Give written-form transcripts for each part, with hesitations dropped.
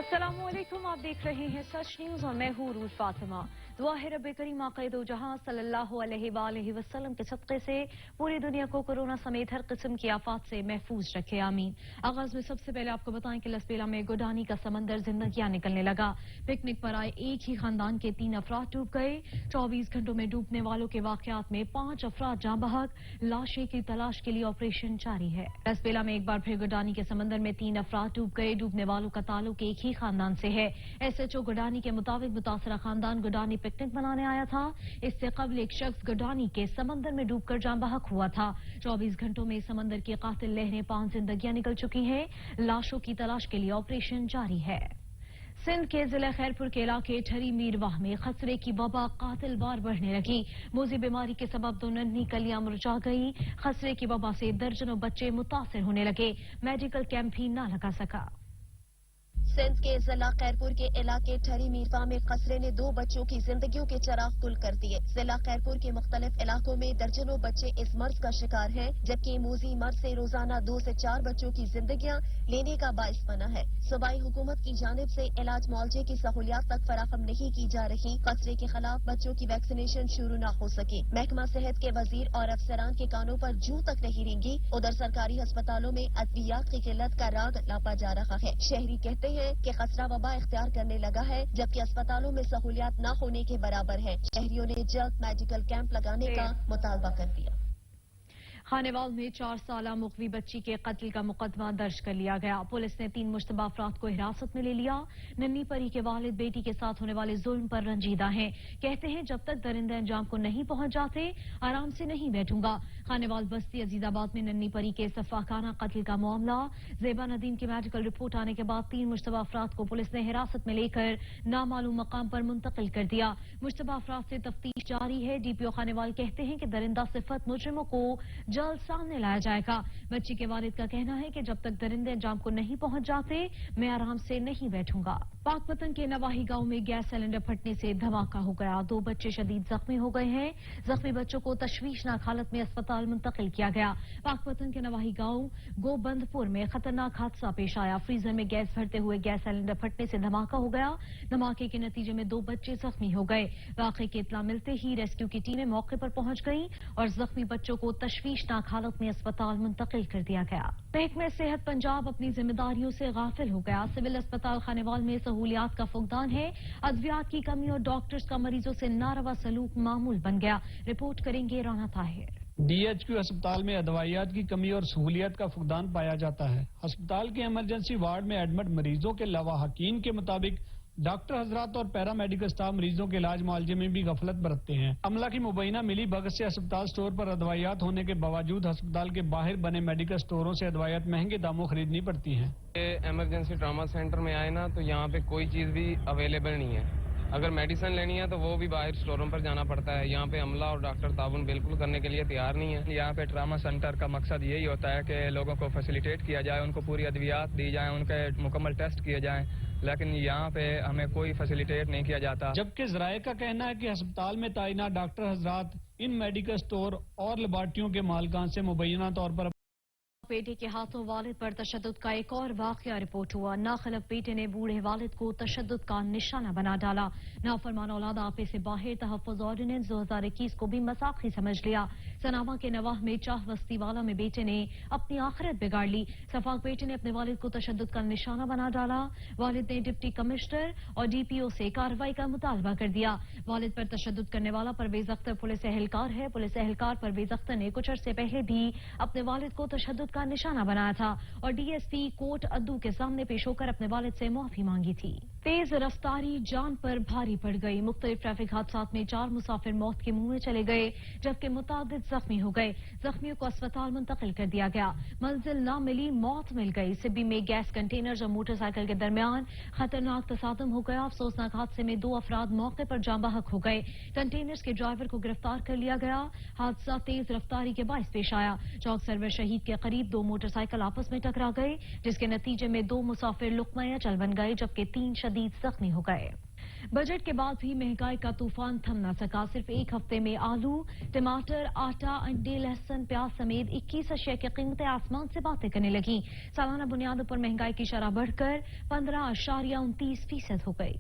अस्सलामुअलैकुम, आप देख रहे हैं सच न्यूज और मैं हूँ रूज फातिमा। दुआ है रब करीम आक़ाइद जहां सल्लल्लाहु अलैहि वसल्लम के सदक़े से पूरी दुनिया को कोरोना समेत हर किस्म की आफात से महफूज रखे, आमीन। आगाज में सबसे पहले आपको बताएं कि लसबेला में गुडानी का समंदर जिंदगियां निकलने लगा। पिकनिक पर आए एक ही खानदान के 3 अफराद डूब गए। 24 घंटों में डूबने वालों के वाकयात में 5 अफराद जाँ बहक। लाशें की तलाश के लिए ऑपरेशन जारी है। लसबेला में एक बार फिर गुडानी के समंदर में 3 अफराद डूब गए। डूबने वालों का ताल्लुक एक ही खानदान से है। SHO गुडानी के मुताबिक मुतासरा खानदान गुडानी पिकनिक मनाने आया था। इससे कबल एक शख्स गुडानी के समंदर में डूबकर जाँ बहक हुआ था। 24 घंटों में समंदर की कातिल लहरें 5 जिंदगियां निकल चुकी हैं। लाशों की तलाश के लिए ऑपरेशन जारी है। सिंध के जिला खैरपुर के इलाके ठरी मीरवाह में खसरे की वबा कातिल वार बढ़ने लगी। मोजी बीमारी के सबब 2 नन्ही कलियां मुरझा गई। खसरे की वबा से दर्जनों बच्चे मुतासिर होने लगे। मेडिकल कैंप भी न लगा सका। सिंध के जिला खैरपुर के इलाके ठरी मीरवा में खसरे ने 2 बच्चों की जिंदगियों के चिराग गुल कर दिए। जिला खैरपुर के मुख्तलिफ इलाकों में दर्जनों बच्चे इस मर्ज का शिकार हैं, जबकि मूजी मर्ज से रोजाना 2 से 4 बच्चों की जिंदगियां लेने का बाइस बना है। सूबाई हुकूमत की जानिब से इलाज मुआवजे की सहूलियात तक फराहम नहीं की जा रही। खसरे के खिलाफ बच्चों की वैक्सीनेशन शुरू न हो सकी। महकमा सेहत के वजीर और अफसरान के कानों पर जूं तक नहीं रेंगी। उधर सरकारी अस्पतालों में अद्वियात की किल्लत का राग लापा जा रहा है। शहरी कहते हैं कि खसरा वबा इख्तियार करने लगा है, जबकि अस्पतालों में सहूलियात न होने के बराबर है। शहरियों ने जल्द मेडिकल कैंप लगाने का मुतालबा कर दिया। खानेवाल में 4 साला मुखवी बच्ची के कत्ल का मुकदमा दर्ज कर लिया गया। पुलिस ने 3 मुश्तबा अफराद को हिरासत में ले लिया। नन्ही परी के वालिद बेटी के साथ होने वाले जुल्म पर रंजीदा हैं। कहते हैं जब तक दरिंदे अंजाम को नहीं पहुंच जाते आराम से नहीं बैठूंगा। खानेवाल बस्ती अजीजाबाद में नन्ही परी के सफाकाना कत्ल का मामला। जेबा नदीम की मेडिकल रिपोर्ट आने के बाद 3 मुश्तबा अफराद को पुलिस ने हिरासत में लेकर नामालूम मकाम पर मुंतकिल कर दिया। मुश्तबा अफराद से तफ्तीश जारी है। DPO खानेवाल कहते हैं कि दरिंदा सिफत मुजरिमों को जल्द सामने लाया जाएगा। बच्ची के वालिद का कहना है कि जब तक दरिंदे अंजाम को नहीं पहुंच जाते मैं आराम से नहीं बैठूंगा। पाकपतन के नवाही गांव में गैस सिलेंडर फटने से धमाका हो गया। 2 बच्चे शदीद जख्मी हो गए हैं। जख्मी बच्चों को तशवीशनाक हालत में अस्पताल मुंतकिल किया गया। पाकपतन के नवाही गांव गोबंदपुर में खतरनाक हादसा पेश आया। फ्रीजर में गैस भरते हुए गैस सिलेंडर फटने से धमाका हो गया। धमाके के नतीजे में 2 बच्चे जख्मी हो गए। वाकये की इत्तला मिलते ही रेस्क्यू की टीमें मौके पर पहुंच गई और जख्मी बच्चों को तशवीशनाक हालत में अस्पताल मुंतकिल कर दिया गया। महकमे सेहत पंजाब अपनी जिम्मेदारियों से गाफिल हो गया। सिविल अस्पताल खानेवाल में सहूलियात का फुकदान है। अद्वियात की कमी और डॉक्टर्स का मरीजों से नारवा सलूक मामूल बन गया। रिपोर्ट करेंगे राना ताहिर। DHQ अस्पताल में अदवाइयात की कमी और सहूलियत का फुकदान पाया जाता है। अस्पताल के इमरजेंसी वार्ड में एडमिट मरीजों के लवाहकीन के मुताबिक डॉक्टर हजरात और पैरा मेडिकल स्टाफ मरीजों के इलाज मुआवजे में भी गफलत बरतते हैं। अमला की मुबैना मिली भगत से अस्पताल स्टोर पर अदवाइयात होने के बावजूद अस्पताल के बाहर बने मेडिकल स्टोरों से अदवाइयात महंगे दामों खरीदनी पड़ती हैं। इमरजेंसी ट्रामा सेंटर में आए ना तो यहाँ पे कोई चीज़ भी अवेलेबल नहीं है। अगर मेडिसिन लेनी है तो वो भी बाहर स्टोरों पर जाना पड़ता है। यहाँ पे अमला और डॉक्टर ताउन बिल्कुल करने के लिए तैयार नहीं है। यहाँ पे ट्रामा सेंटर का मकसद यही होता है कि लोगों को फैसिलिटेट किया जाए, उनको पूरी अद्वियात दी जाए, उनके मुकम्मल टेस्ट किए जाएं, लेकिन यहाँ पे हमें कोई फैसिलिटेट नहीं किया जाता। जबकि ज़राए का कहना है कि अस्पताल में तैनात डॉक्टर हजरात इन मेडिकल स्टोर और लेबॉर्ट्रियों के मालिकान से मुबैना तौर पर बेटे के हाथों वालिद पर तशद्दुद का एक और वाकया रिपोर्ट हुआ। नाखलफ बेटे ने बूढ़े वालिद को तशद्दुद का निशाना बना डाला। नाफरमान औलाद आपे से बाहर तहफ़्फ़ुज़ ऑर्डिनेंस 2021 को भी मजाकी समझ लिया। सनामा के नवाह में चाह बस्ती वाला में बेटे ने अपनी आखिरत बिगाड़ ली। सफाक बेटे ने अपने वालिद को तशद्दुद का निशाना बना डाला। वालिद ने डिप्टी कमिश्नर और DPO से कार्रवाई का मुतालबा कर दिया। वालिद पर तशद्दुद करने वाला परवेज अख्तर पुलिस एहलकार है। पुलिस एहलकार परवेज अख्तर ने कुछ अरसे पहले भी अपने वालिद को तशद्दुद का निशाना बनाया था और DSP कोर्ट अद्दू के सामने पेश होकर अपने वालिद से माफी मांगी थी। तेज रफ्तारी जान पर भारी पड़ गई। मुख्तलिफ ट्रैफिक हादसात में 4 मुसाफिर मौत के मुंह में चले गए, जबकि मुतादिद जख्मी हो गए। जख्मियों को अस्पताल मुंतकिल कर दिया गया। मंजिल न मिली, मौत मिल गई। सिब्बी में गैस कंटेनर और मोटरसाइकिल के दरमियान खतरनाक तसादम हो गया। अफसोसनाक हादसे में 2 अफराद मौके पर जाँ बहक हो गए। कंटेनर्स के ड्राइवर को गिरफ्तार कर लिया गया। हादसा तेज रफ्तारी के बाइस पेश आया। चौक सरवर शहीद के करीब 2 मोटरसाइकिल आपस में टकरा गए, जिसके नतीजे में 2 मुसाफिर लुकमा अचल बन गए, जबकि 3 शदीद जख्मी हो गए। बजट के बाद भी महंगाई का तूफान थम न सका। सिर्फ एक हफ्ते में आलू, टमाटर, आटा, अंडे, लहसुन, प्याज समेत 21 अशिया की कीमतें आसमान से बातें करने लगी। सालाना बुनियादों पर महंगाई की शरह बढ़कर 15.29% हो गई।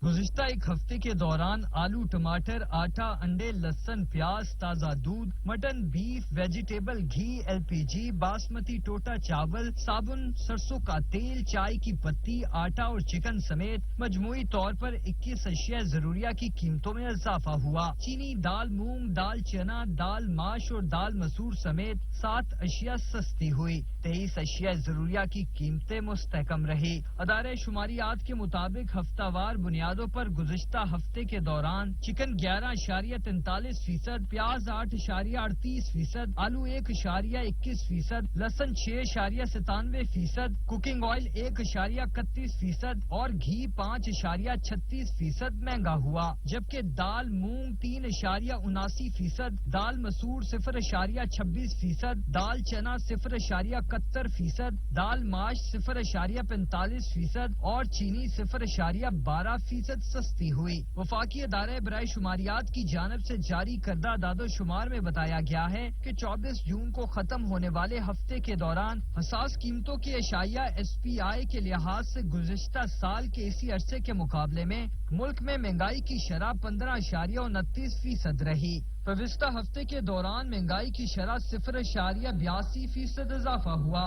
गुज़िश्ता एक हफ्ते के दौरान आलू, टमाटर, आटा, अंडे, लहसुन, प्याज, ताज़ा दूध, मटन, बीफ, वेजिटेबल, घी, LPG, बासमती टोटा चावल, साबुन, सरसों का तेल, चाय की पत्ती, आटा और चिकन समेत मजमूई तौर पर 21 अशिया ज़रूरिया की कीमतों में इजाफा हुआ। चीनी, दाल, मूंग, दाल चना, दाल माश और दाल मसूर समेत 7 अशिया सस्ती हुई। 23 अशिया ज़रूरिया की कीमतें मुस्तहकम रही। अदारे शुमारियात के मुताबिक हफ्तावार बुनियादों पर गुज़िश्ता हफ्ते के दौरान चिकन 11.43%, प्याज 8.38%, आलू 1.21%, लहसुन 6.97%, कुकिंग ऑयल 1.31% और घी 5.36% महंगा हुआ। जबकि दाल मूंग 3.79%, दाल मसूर 0.26%, दाल चना 0.71%, दाल माश 0.45% और चीनी 0.12% सस्ती हुई। वफाकी अदारे बराए शुमारियात की जानिब से जारी करदा दादो-शुमार में बताया गया है कि 24 जून को खत्म होने वाले हफ्ते के दौरान हसास कीमतों की अशाया SPI के लिहाज से गुज़िश्ता साल के इसी अरसे के मुकाबले में मुल्क में महंगाई की शरह 15.29% रही। पिछले हफ्ते के दौरान महंगाई की शरह 0.82% इजाफा हुआ।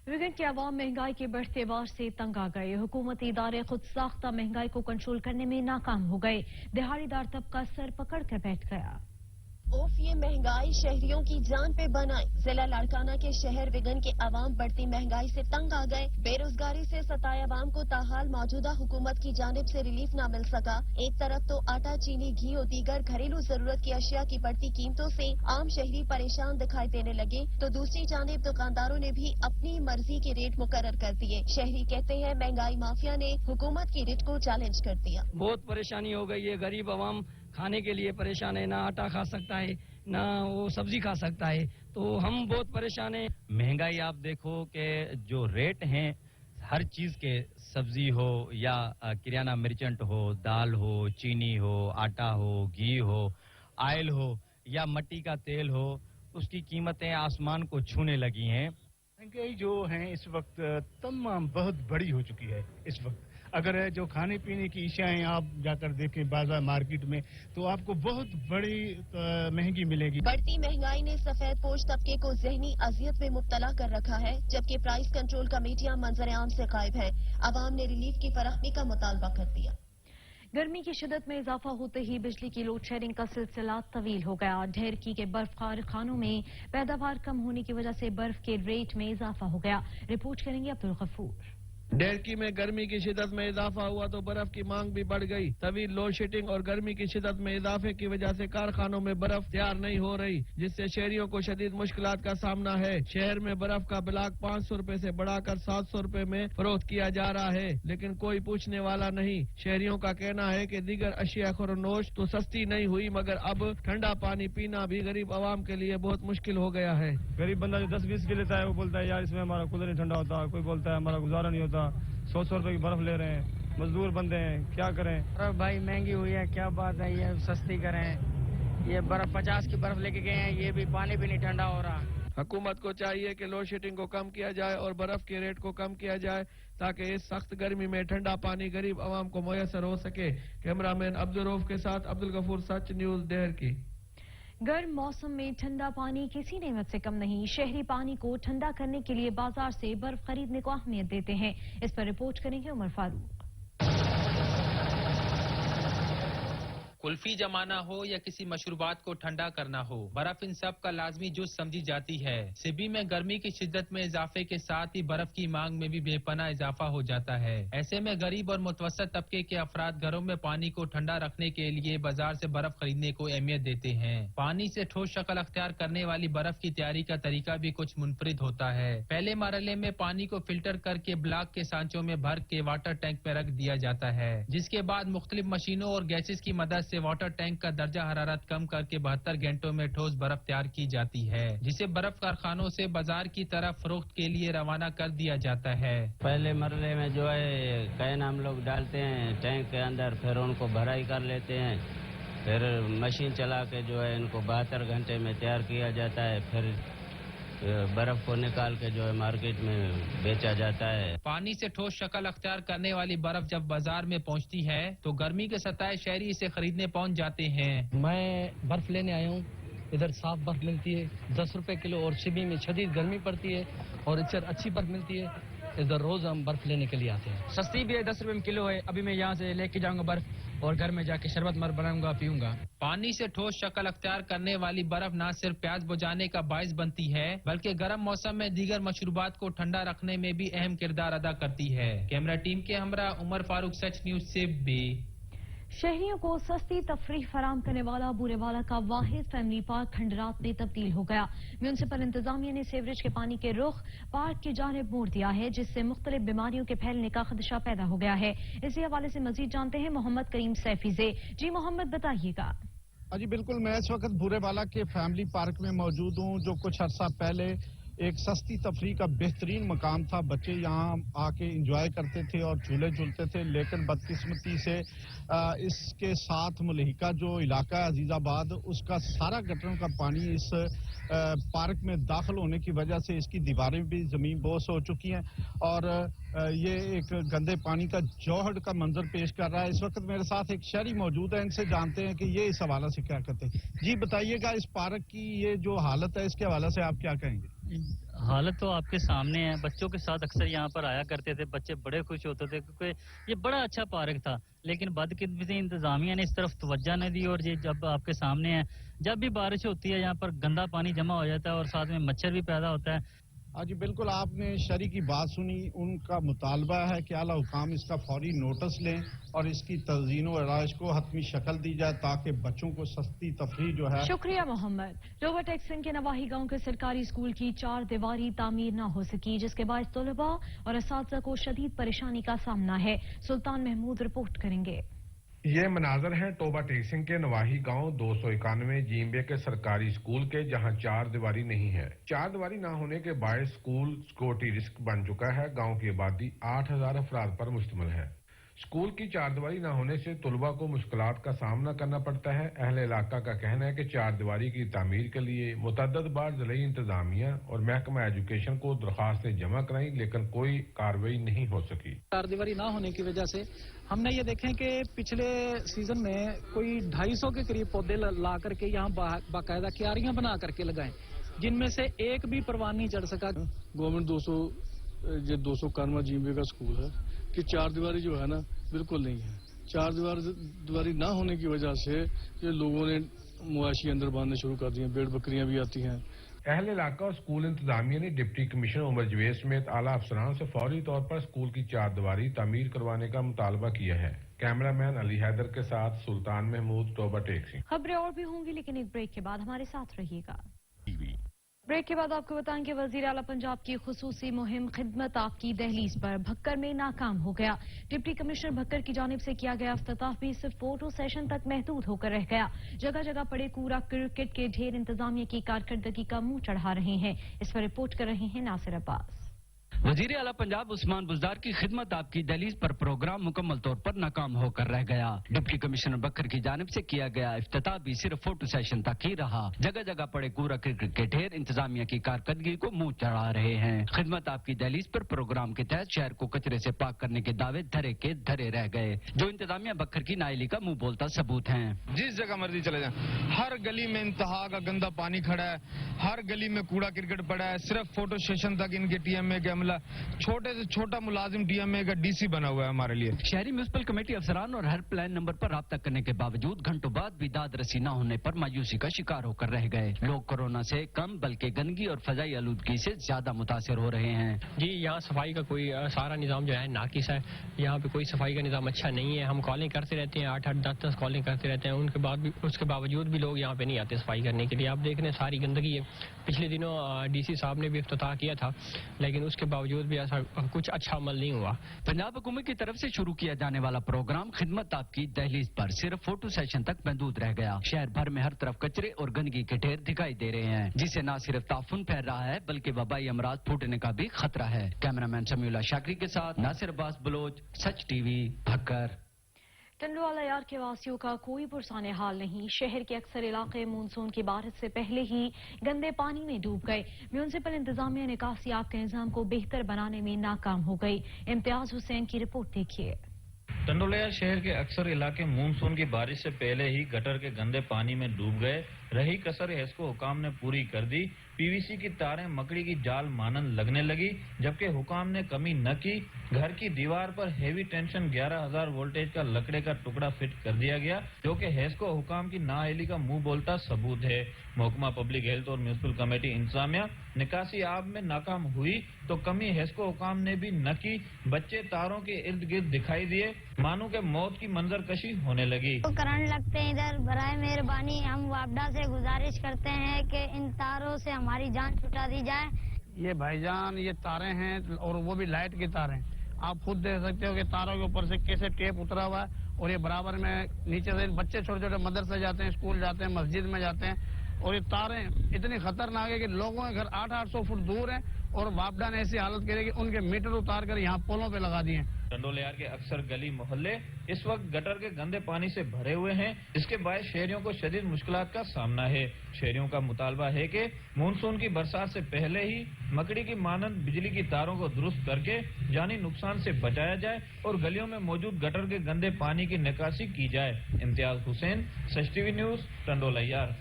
विगन के अवाम महंगाई के बढ़ते वार से तंग आ गए। हुकूमती इदारे खुद साख्ता महंगाई को कंट्रोल करने में नाकाम हो गए। दिहाड़ीदार तबका सर पकड़ कर बैठ गया। ये महंगाई शहरियों की जान पे बनाई। जिला लाड़काना के शहर विगन के अवाम बढ़ती महंगाई से तंग आ गए। बेरोजगारी से सताए अवाम को ताहाल मौजूदा हुकूमत की जानिब से रिलीफ न मिल सका। एक तरफ तो आटा, चीनी, घी और दीगर घरेलू जरूरत की अशिया की बढ़ती कीमतों से आम शहरी परेशान दिखाई देने लगे, तो दूसरी जानिब दुकानदारों ने भी अपनी मर्जी के रेट मुकर्रर कर दिए। शहरी कहते हैं महंगाई माफिया ने हुकूमत की रेट को चैलेंज कर दिया। बहुत परेशानी हो गई है। गरीब अवाम खाने के लिए परेशान है, ना आटा खा सकता है ना वो सब्जी खा सकता है, तो हम बहुत परेशान हैं। महंगाई आप देखो कि जो रेट हैं हर चीज के, सब्जी हो या किराना मर्चेंट हो, दाल हो, चीनी हो, आटा हो, घी हो, ऑयल हो या मट्टी का तेल हो, उसकी कीमतें आसमान को छूने लगी हैं। महंगाई जो है इस वक्त तमाम बहुत बड़ी हो चुकी है। इस वक्त अगर जो खाने पीने की अशियाएं आप जाकर देखें बाजार मार्केट में, तो आपको बहुत बड़ी महंगी मिलेगी। बढ़ती महंगाई ने सफेद पोश तबके को जहनी अजियत में मुब्तला कर रखा है, जबकि प्राइस कंट्रोल कमेटियां मंजर आम से गायब हैं। अवाम ने रिलीफ की फराहमी का मुतालबा कर दिया। गर्मी की शिदत में इजाफा होते ही बिजली की लोड शेडिंग का सिलसिला तवील हो गया। ढेरकी के बर्फ कारखानों में पैदावार कम होने की वजह से बर्फ के रेट में इजाफा हो गया। रिपोर्ट करेंगे अब्दुल गफूर। ढेरकी में गर्मी की शिदत में इजाफा हुआ तो बर्फ की मांग भी बढ़ गई। तवील लोड शेडिंग और गर्मी की शिदत में इजाफे की वजह से कारखानों में बर्फ तैयार नहीं हो रही, जिससे शहरियों को शदीद मुश्किलात का सामना है। शहर में बर्फ का ब्लॉक 500 रुपए से बढ़ाकर 700 रुपए में फरोख्त किया जा रहा है, लेकिन कोई पूछने वाला नहीं। शहरियों का कहना है कि दीगर अशिया खुरनोश तो सस्ती नहीं हुई, मगर अब ठंडा पानी पीना भी गरीब आवाम के लिए बहुत मुश्किल हो गया है। गरीब बंदा जो 10-20 के लेता है वो बोलता है यार इसमें हमारा कूलर नहीं ठंडा होता, कोई बोलता है हमारा गुजारा नहीं होता। 100 रुपए की बर्फ ले रहे हैं, मजदूर बंदे हैं, क्या करें। बर्फ भाई महंगी हुई है, क्या बात है, ये सस्ती करें। ये बर्फ 50 की बर्फ लेके गए हैं, ये भी पानी भी नहीं ठंडा हो रहा। हुकूमत को चाहिए कि लोड शेडिंग को कम किया जाए और बर्फ के रेट को कम किया जाए, ताकि इस सख्त गर्मी में ठंडा पानी गरीब आवाम को मुयसर हो सके। कैमरामैन अब्दुल रऊफ के साथ अब्दुल गफूर, सच न्यूज देहर की। गर्म मौसम में ठंडा पानी किसी नेमत से कम नहीं। शहरी पानी को ठंडा करने के लिए बाजार से बर्फ खरीदने को अहमियत देते हैं। इस पर रिपोर्ट करेंगे उमर फारूक। कुल्फी जमाना हो या किसी मशरूबात को ठंडा करना हो, बर्फ इन सब का लाजमी जुज़ समझी जाती है। सिबी में गर्मी की शिद्दत में इजाफे के साथ ही बर्फ की मांग में भी बेपनाह इजाफा हो जाता है। ऐसे में गरीब और मुतवस्सित तबके के अफराद घरों में पानी को ठंडा रखने के लिए बाजार से बर्फ खरीदने को अहमियत देते हैं। पानी से ठोस शक्ल अख्तियार करने वाली बर्फ की तैयारी का तरीका भी कुछ मुनफरिद होता है। पहले मरहले में पानी को फिल्टर करके ब्लॉक के सांचों में भर के वाटर टैंक में रख दिया जाता है, जिसके बाद मुख्तलिफ मशीनों और गैसेस की मदद से वाटर टैंक का दर्जा हरारत कम करके 72 घंटों में ठोस बर्फ तैयार की जाती है, जिसे बर्फ कारखानों से बाजार की तरफ फरोख्त के लिए रवाना कर दिया जाता है। पहले मरले में जो है कैन हम लोग डालते हैं टैंक के अंदर, फिर उनको भराई कर लेते हैं, फिर मशीन चला के जो है इनको 72 घंटे में तैयार किया जाता है, फिर बर्फ को निकाल के जो है मार्केट में बेचा जाता है। पानी से ठोस शक्ल अख्तियार करने वाली बर्फ जब बाजार में पहुंचती है तो गर्मी के सताए शहरी इसे खरीदने पहुंच जाते हैं। मैं बर्फ लेने आया हूँ, इधर साफ बर्फ मिलती है 10 रुपए किलो, और शिबी में शदीद गर्मी पड़ती है और इधर अच्छी बर्फ मिलती है। इधर रोज हम बर्फ लेने के लिए आते हैं। सस्ती भी है, 10 रुपए में किलो है। अभी मैं यहाँ से लेके जाऊंगा बर्फ और घर में जाके शरबत मर बनाऊंगा, पीऊंगा। पानी से ठोस शक्ल अख्तियार करने वाली बर्फ न सिर्फ प्यास बुझाने का बाइस बनती है, बल्कि गर्म मौसम में दीगर मशरूबात को ठंडा रखने में भी अहम किरदार अदा करती है। कैमरा टीम के हमरा उमर फारूक, सच न्यूज से बे। शहरियों को सस्ती तफरीह फराम करने वाला बूरेवाला का वाहिद फैमिली पार्क खंडरात में तब्दील हो गया। म्यूनिसिपल इंतजामिया ने सीवरेज के पानी के रुख पार्क की जानिब मोड़ दिया है, जिससे मुख्तलिफ बीमारियों के फैलने का खदशा पैदा हो गया है। इसी हवाले से मजीद जानते हैं मोहम्मद करीम सैफी से। जी मोहम्मद, बताइएगा। जी बिल्कुल, मैं इस वक्त बूरेवाला के फैमिली पार्क में मौजूद हूँ, जो कुछ अर्सा पहले एक सस्ती तफरीह का बेहतरीन मकाम था। बच्चे यहाँ आके इंजॉय करते थे और झूले झूलते थे, लेकिन बदकिस्मती से इसके साथ मुलहिका जो इलाका है अजीजाबाद, उसका सारा गटरों का पानी इस पार्क में दाखिल होने की वजह से इसकी दीवारें भी जमीन बोस हो चुकी हैं और ये एक गंदे पानी का जौहड़ का मंजर पेश कर रहा है। इस वक्त मेरे साथ एक शहरी मौजूद है, इनसे जानते हैं कि ये इस हवाले से क्या कहते हैं। जी बताइएगा, इस पार्क की ये जो हालत है इसके हवाले से आप क्या कहेंगे? हालत तो आपके सामने है। बच्चों के साथ अक्सर यहाँ पर आया करते थे, बच्चे बड़े खुश होते थे क्योंकि ये बड़ा अच्छा पार्क था, लेकिन बदकिस्मती इंतजामिया ने इस तरफ तवज्जो नहीं दी और ये जब आपके सामने है, जब भी बारिश होती है यहाँ पर गंदा पानी जमा हो जाता है और साथ में मच्छर भी पैदा होता है। जी बिल्कुल, आपने शहरी की बात सुनी। उनका मुतालबा है कि आला हुकाम इसका फौरी नोटिस लें और इसकी तज़ीन व आराइश को हतमी शक्ल दी जाए ताकि बच्चों को सस्ती तफरीह जो है। शुक्रिया मोहम्मद। लोअर टेक्सन के नवाही गांव के सरकारी स्कूल की 4 दीवारी तामीर न हो सकी, जिसके बाद तलबा और असातिज़ा को शदीद परेशानी का सामना है। सुल्तान महमूद रिपोर्ट करेंगे। ये मनाजर है टोबा टेक्सिंग के नवाही गांव 291 जीम्बे के सरकारी स्कूल के, जहां 4 दीवारी नहीं है। 4 दीवारी ना होने के बायस स्कूल सिक्योरिटी रिस्क बन चुका है। गांव की आबादी 8000 अफराद पर मुश्तमिल है। स्कूल की 4 दीवारी ना होने से तलबा को मुश्किलात का सामना करना पड़ता है। अहले इलाका का कहना है कि 4 दीवारी की तामीर के लिए मुतअद्दिद बार ज़िले इंतजामिया और महकमा एजुकेशन को दरखास्तें जमा कराई, लेकिन कोई कार्रवाई नहीं हो सकी। 4 दीवारी ना होने की वजह से हमने ये देखें कि पिछले सीजन में कोई 250 के करीब पौधे ला करके यहाँ बाकायदा क्यारियां बना करके लगाए, जिनमें से एक भी परवान नहीं चढ़ सका। गवर्नमेंट 291 जीबी का स्कूल है कि 4 दीवारी जो है ना बिल्कुल नहीं है। 4 दीवारी ना होने की वजह से ये लोगों ने मुआशी अंदर बांधने शुरू कर दिए, भेड़ बकरियां भी आती हैं। अहले इलाका और स्कूल इंतजामिया ने डिप्टी कमिश्नर उमर जवेद समेत आला अफसरान से फौरी तौर पर स्कूल की 4 दीवारी तामीर करवाने का मुतालबा किया है। कैमरामैन अली हैदर के साथ सुल्तान महमूद, टोबा टेक्सी। खबरें और भी होंगी, लेकिन एक ब्रेक के बाद हमारे साथ रहिएगा। ब्रेक के बाद आपको बताएं कि वजीर आला पंजाब की खुसूसी मुहिम खिदमत आपकी दहलीज पर भक्कर में नाकाम हो गया। डिप्टी कमिश्नर भक्कर की जानिब से किया गया इफ्तिताह भी सिर्फ फोटो सेशन तक महदूद होकर रह गया। जगह जगह पड़े कूड़ा क्रिकेट के ढेर इंतजामिया की कारकर्दगी का मुंह चढ़ा रहे हैं। इस पर रिपोर्ट कर रहे हैं नासिर अब्बास। वजीर आला पंजाब उस्मान बुज़दार की खिदमत आपकी दहलीज पर प्रोग्राम मुकम्मल तौर पर नाकाम होकर रह गया। डिप्टी कमिश्नर बकर की जानिब से किया गया इफ्तिताह भी सिर्फ फोटो सेशन तक ही रहा। जगह जगह पड़े कूड़ा क्रिकेट के ढेर इंतजामिया की कारकर्दगी को मुंह चढ़ा रहे हैं। खिदमत आपकी दहलीज पर प्रोग्राम के तहत शहर को कचरे से पाक करने के दावे धरे के धरे रह गए, जो इंतजामिया बकर की नाइली का मुंह बोलता सबूत है। जिस जगह मर्जी चले जाए, हर गली में इंतहा का गंदा पानी खड़ा है, हर गली में कूड़ा क्रिकेट पड़ा है। सिर्फ फोटो सेशन तक इनके TMA के अमला, छोटे से छोटा मुलाजिम TMA का DC बना हुआ है हमारे लिए। शहरी म्यूनिसिपल कमेटी अफसरान और हेल्पलाइन नंबर पर राब्ता करने के बावजूद घंटों बाद भी दाद रसी न होने पर मायूसी का शिकार होकर रह गए। लोग कोरोना से कम बल्कि गंदगी और फजाई आलूदगी से ज्यादा मुतासिर हो रहे हैं। जी, यहाँ सफाई का कोई सारा निजाम जो है नाकिस है। यहाँ पे कोई सफाई का निजाम अच्छा नहीं है। हम कॉलिंग करते रहते हैं, 8-8, 10-10 कॉलिंग करते रहते हैं, उसके बावजूद भी लोग यहाँ पे नहीं आते सफाई करने के लिए। आप देख रहे हैं सारी गंदगी है। पिछले दिनों DC साहब ने भी इफ्तिताह किया था, लेकिन उसके बावजूद भी ऐसा कुछ अच्छा अमल नहीं हुआ। पंजाब हुकूमत की तरफ से शुरू किया जाने वाला प्रोग्राम खिदमत आपकी दहलीज पर सिर्फ फोटो सेशन तक महदूद रह गया। शहर भर में हर तरफ कचरे और गंदगी के ढेर दिखाई दे रहे हैं, जिससे न सिर्फ ताफुन फैल रहा है बल्कि वबाई अमराज फूटने का भी खतरा है। कैमरामैन समीउल्लाह शाकरी के साथ नासिर अब्बास बलोच, सच टीवी, भक्कर। टंडवाला यार के वासियों का कोई पुरसाने हाल नहीं। शहर के अक्सर इलाके मानसून की बारिश से पहले ही गंदे पानी में डूब गए। म्यूनिसिपल इंतजामिया निकासी आब के निजाम को बेहतर बनाने में नाकाम हो गई। इम्तियाज हुसैन की रिपोर्ट देखिए। टंडोलिया शहर के अक्सर इलाके मानसून की बारिश से पहले ही गटर के गंदे पानी में डूब गए। रही कसर हेस्को हुकाम ने पूरी कर दी। पीवीसी की तारें मकड़ी की जाल मानन लगने लगी, जबकि हुकाम ने कमी न की। घर की दीवार पर हेवी टेंशन 11,000 वोल्टेज का लकड़े का टुकड़ा फिट कर दिया गया, जो कि हेस्को हुकाम की नाअहली का मुंह बोलता सबूत है। महकमा पब्लिक हेल्थ और म्यूनिसिपल कमेटी इंतजामिया निकासी आब में नाकाम हुई तो कमी हेस्को हुकाम ने भी न की। बच्चे तारों के इर्द गिर्द दिखाई दिए, मानो के मौत की मंजर कशी होने लगी। तो करंट लगते हैं इधर। बराए मेहरबानी हम वापडा से गुजारिश करते हैं कि इन तारों से हमारी जान छुटा दी जाए। ये भाईजान ये तारें हैं और वो भी लाइट की तारें। आप खुद देख सकते हो कि तारों के ऊपर से कैसे टेप उतरा हुआ है और ये बराबर में नीचे से बच्चे छोटे छोटे मदरसे जाते हैं, स्कूल जाते हैं, मस्जिद में जाते हैं और ये तारें इतनी खतरनाक है कि लोगों के घर 800-800 फुट दूर है और वापडा ने ऐसी हालत करी कि उनके मीटर उतार कर यहाँ पोलों पे लगा दिए। टंडोलियार के अक्सर गली मोहल्ले इस वक्त गटर के गंदे पानी से भरे हुए हैं, जिसके बायस शहरियों को शदीद मुश्किलात का सामना है। शहरियों का मुतालबा है कि मानसून की बरसात से पहले ही मकड़ी की मानंद बिजली की तारों को दुरुस्त करके जानी नुकसान से बचाया जाए और गलियों में मौजूद गटर के गंदे पानी की निकासी की जाए। इम्तियाज हुसैन, सच टीवी न्यूज, टंडोलियार।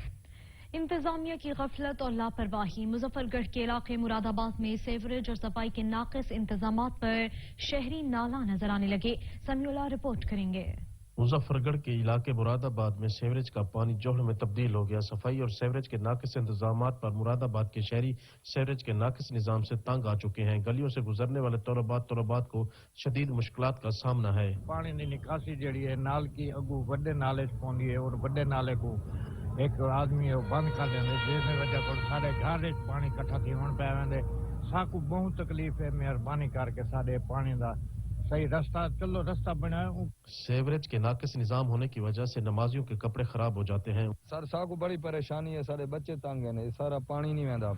इंतजामिया की गफलत और लापरवाही। मुजफ्फरगढ़ के इलाके मुरादाबाद में सेवरेज और सफाई के नाकिस इंतजामात पर शहरी नाला नजर आने लगे। समीउल्लाह रिपोर्ट करेंगे। मुजफ्फरगढ़ के इलाके मुरादाबाद में सेवरेज का पानी जोहड़ में तब्दील हो गया। सफाई और सेवरेज के नाकिस इंतजामात पर मुरादाबाद के शहरी सेवरेज के नाकिस निजाम से तंग आ चुके हैं। गलियों से गुजरने वाले तलबात को शदीद मुश्किलात का सामना है। पानी की निकासी जी है नाल की अगू बड़े नाले पौंदी है और बड़े नाले को एक आदमी है बंद कर देंगे, जिसकी वजह को सारे घर पानी इकट्ठा थी होने पे वेंदे। साकू बहुत तकलीफ है, मेहरबानी करके सारे पानी का सही रास्ता चलो रास्ता बनाए। सेवरेज के नाकिस निजाम होने की वजह से नमाजियों के कपड़े खराब हो जाते हैं। सर साकू बड़ी परेशानी है, सारे बच्चे तंग है, सारा पानी नहीं वेंदा,